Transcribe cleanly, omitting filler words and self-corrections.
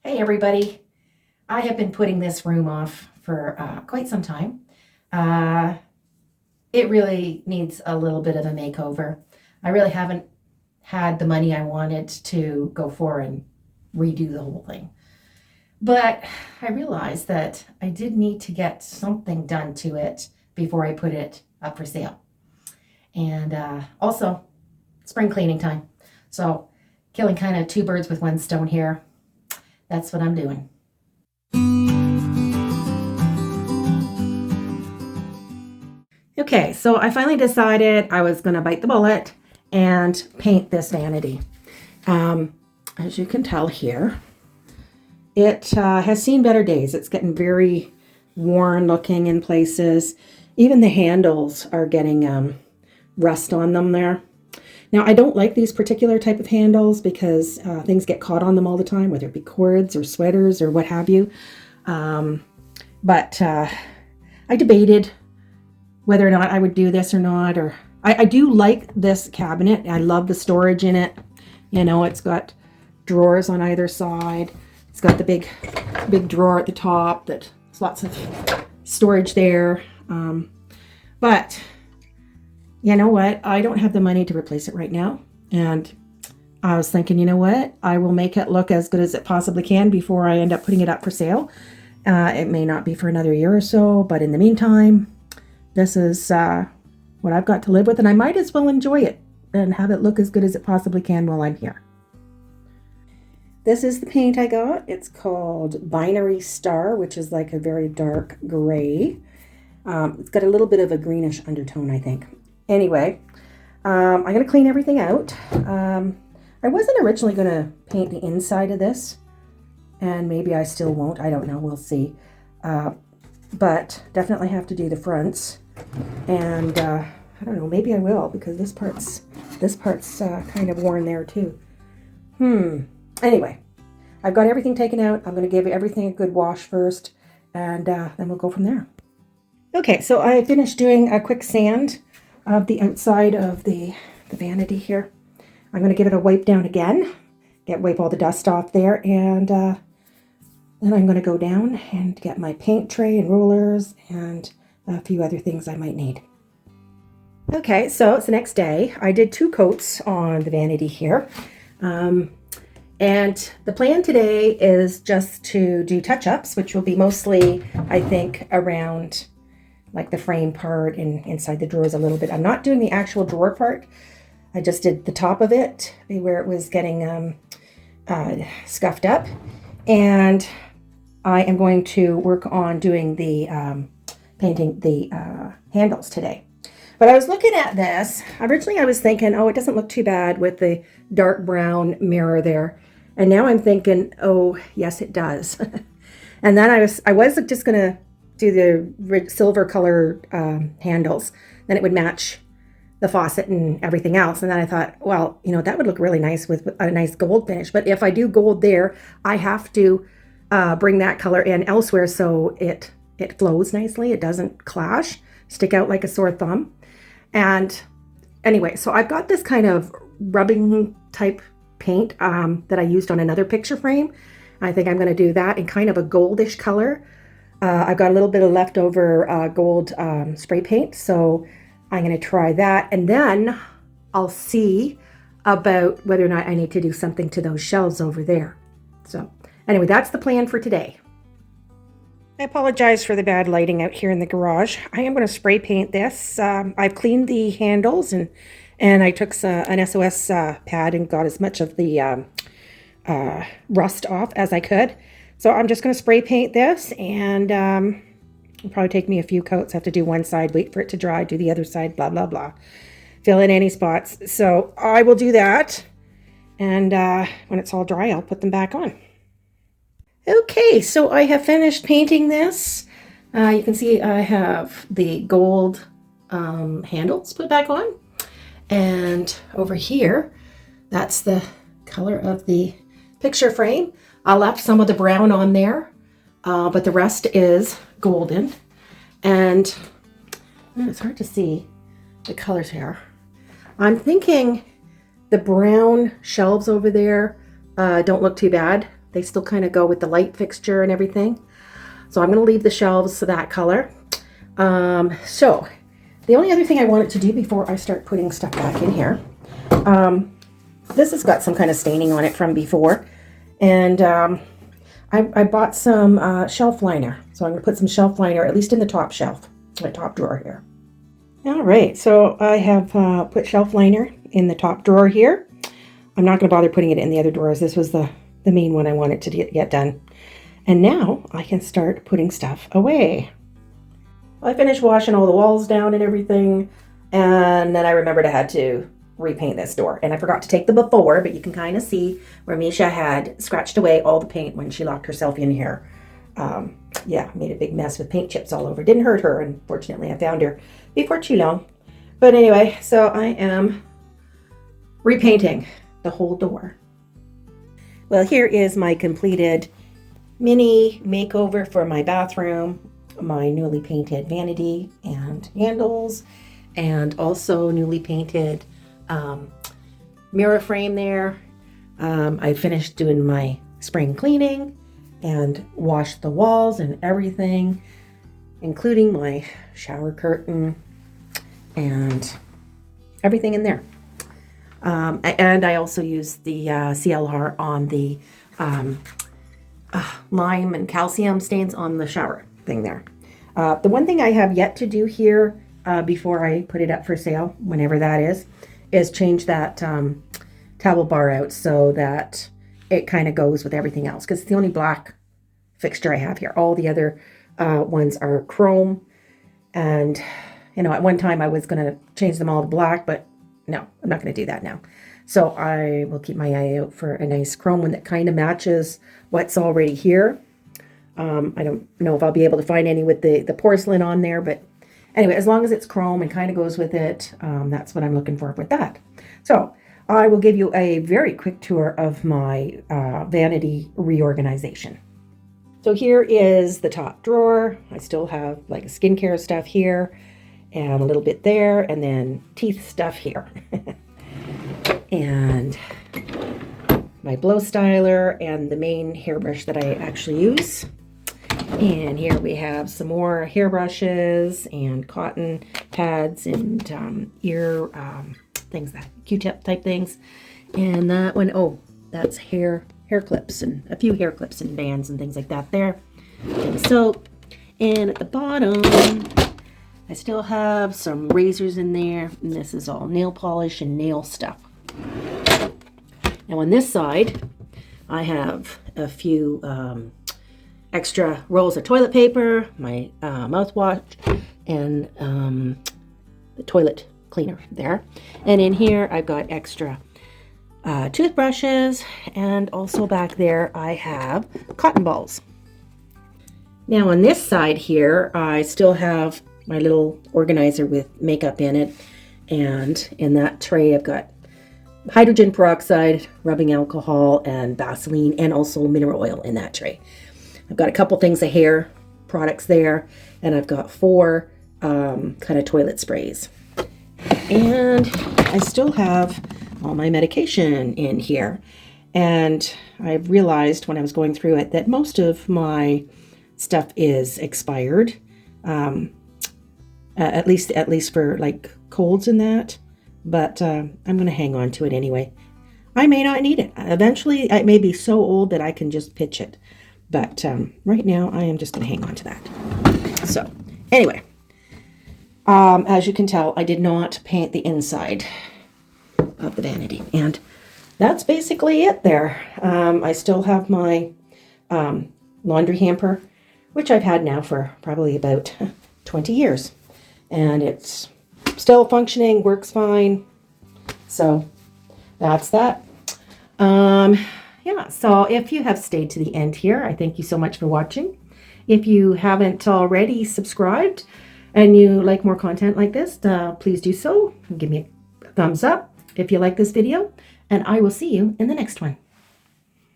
Hey everybody, I have been putting this room off for quite some time. Uh, it really needs a little bit of a makeover. I really haven't had the money I wanted to go for and redo the whole thing. But I realized that I did need to get something done to it before I put it up for sale. And also, spring cleaning time. So, killing kind of two birds with one stone here. That's what I'm doing. Okay, so I finally decided I was going to bite the bullet and paint this vanity. As you can tell here, it has seen better days. It's getting very worn looking in places. Even the handles are getting rust on them there. Now, I don't like these particular type of handles because things get caught on them all the time, whether it be cords or sweaters or what have you. But I debated whether or not I would do this or not. Or I do like this cabinet. I love the storage in it. You know, it's got drawers on either side. It's got the big drawer at the top that's lots of storage there. But you know what? I don't have the money to replace it right now. And I was thinking, you know what? I will make it look as good as it possibly can before I end up putting it up for sale. It may not be for another year or so, but in the meantime, this is what I've got to live with, and I might as well enjoy it and have it look as good as it possibly can while I'm here. This is the paint I got. It's called Binary Star, which is like a very dark gray. It's got a little bit of a greenish undertone, I think. Anyway, I'm going to clean everything out. I wasn't originally going to paint the inside of this, and maybe I still won't. I don't know. We'll see. But definitely have to do the fronts. And I don't know, maybe I will, because this part's kind of worn there too. Anyway, I've got everything taken out. I'm going to give everything a good wash first, and then we'll go from there. Okay, so I finished doing a quick sand of the outside of the vanity here. I'm going to give it a wipe down again, wipe all the dust off there, and then I'm going to go down and get my paint tray and rollers and a few other things I might need. Okay, so it's the next day. I did 2 coats on the vanity here. And the plan today is just to do touch-ups, which will be mostly, I think, around like the frame part and inside the drawers a little bit. I'm not doing the actual drawer part. I just did the top of it where it was getting scuffed up. And I am going to work on doing the painting the handles today. But I was looking at this. Originally I was thinking, oh, it doesn't look too bad with the dark brown mirror there. And now I'm thinking, oh, yes, it does. And then I was just going to do the silver color handles. Then it would match the faucet and everything else. And then I thought, well, you know, that would look really nice with a nice gold finish. But if I do gold there, I have to bring that color in elsewhere so it flows nicely. It doesn't clash, stick out like a sore thumb. And anyway, so I've got this kind of rubbing type paint that I used on another picture frame. I think I'm going to do that in kind of a goldish color. I've got a little bit of leftover gold spray paint, so I'm going to try that. And then I'll see about whether or not I need to do something to those shelves over there. So anyway, that's the plan for today. I apologize for the bad lighting out here in the garage. I am going to spray paint this. I've cleaned the handles and I took an SOS pad and got as much of the rust off as I could. So I'm just going to spray paint this, and it'll probably take me a few coats. I have to do one side, wait for it to dry, do the other side, blah, blah, blah. Fill in any spots. So I will do that, and when it's all dry, I'll put them back on. Okay, so I have finished painting this. You can see I have the gold handles put back on. And over here, that's the color of the picture frame. I left some of the brown on there, but the rest is golden. And it's hard to see the colors here. I'm thinking the brown shelves over there don't look too bad They still kind of go with the light fixture and everything. So I'm going to leave the shelves that color. So the only other thing I wanted to do before I start putting stuff back in here, this has got some kind of staining on it from before. And I bought some shelf liner. So I'm going to put some shelf liner, at least in the top shelf, my top drawer here. All right, so I have put shelf liner in the top drawer here. I'm not going to bother putting it in the other drawers. This was the main one I wanted to get done. And now I can start putting stuff away. I finished washing all the walls down and everything, and then I remembered I had to repaint this door. And I forgot to take the before, but you can kind of see where Misha had scratched away all the paint when she locked herself in here. Yeah, made a big mess with paint chips all over. Didn't hurt her, unfortunately. I found her before too long. But anyway, so I am repainting the whole door. Well, here is my completed mini makeover for my bathroom, my newly painted vanity and handles, and also newly painted mirror frame there. I finished doing my spring cleaning and washed the walls and everything, including my shower curtain and everything in there. And I also used the CLR on the lime and calcium stains on the shower thing there. The one thing I have yet to do here before I put it up for sale, whenever that is change that towel bar out so that it kind of goes with everything else, because it's the only black fixture I have here. All the other ones are chrome, and you know, at one time I was going to change them all to black, but no, I'm not going to do that now. So I will keep my eye out for a nice chrome one that kind of matches what's already here. I don't know if I'll be able to find any with the porcelain on there, but anyway, as long as it's chrome and kind of goes with it, that's what I'm looking for with that. So I will give you a very quick tour of my vanity reorganization. So here is the top drawer. I still have like skincare stuff here and a little bit there, and then teeth stuff here. And my blow styler and the main hairbrush that I actually use. And here we have some more hairbrushes and cotton pads and ear things, that Q-tip type things. And that one, oh, that's hair clips and a few hair clips and bands and things like that there. And soap. And at the bottom, I still have some razors in there. And this is all nail polish and nail stuff. Now on this side, I have a few extra rolls of toilet paper, my mouthwash, and the toilet cleaner there. And in here, I've got extra toothbrushes, and also back there, I have cotton balls. Now on this side here, I still have my little organizer with makeup in it, and in that tray, I've got hydrogen peroxide, rubbing alcohol, and Vaseline, and also mineral oil in that tray. I've got a couple things of hair products there, and I've got 4 kind of toilet sprays. And I still have all my medication in here. And I realized when I was going through it that most of my stuff is expired, at least for like colds and that. But I'm going to hang on to it anyway. I may not need it. Eventually, it may be so old that I can just pitch it. But right now, I am just going to hang on to that. So anyway, as you can tell, I did not paint the inside of the vanity. And that's basically it there. I still have my laundry hamper, which I've had now for probably about 20 years. And it's still functioning, works fine. So that's that. Yeah, so if you have stayed to the end here, I thank you so much for watching. If you haven't already subscribed and you like more content like this, please do so. Give me a thumbs up if you like this video, and I will see you in the next one.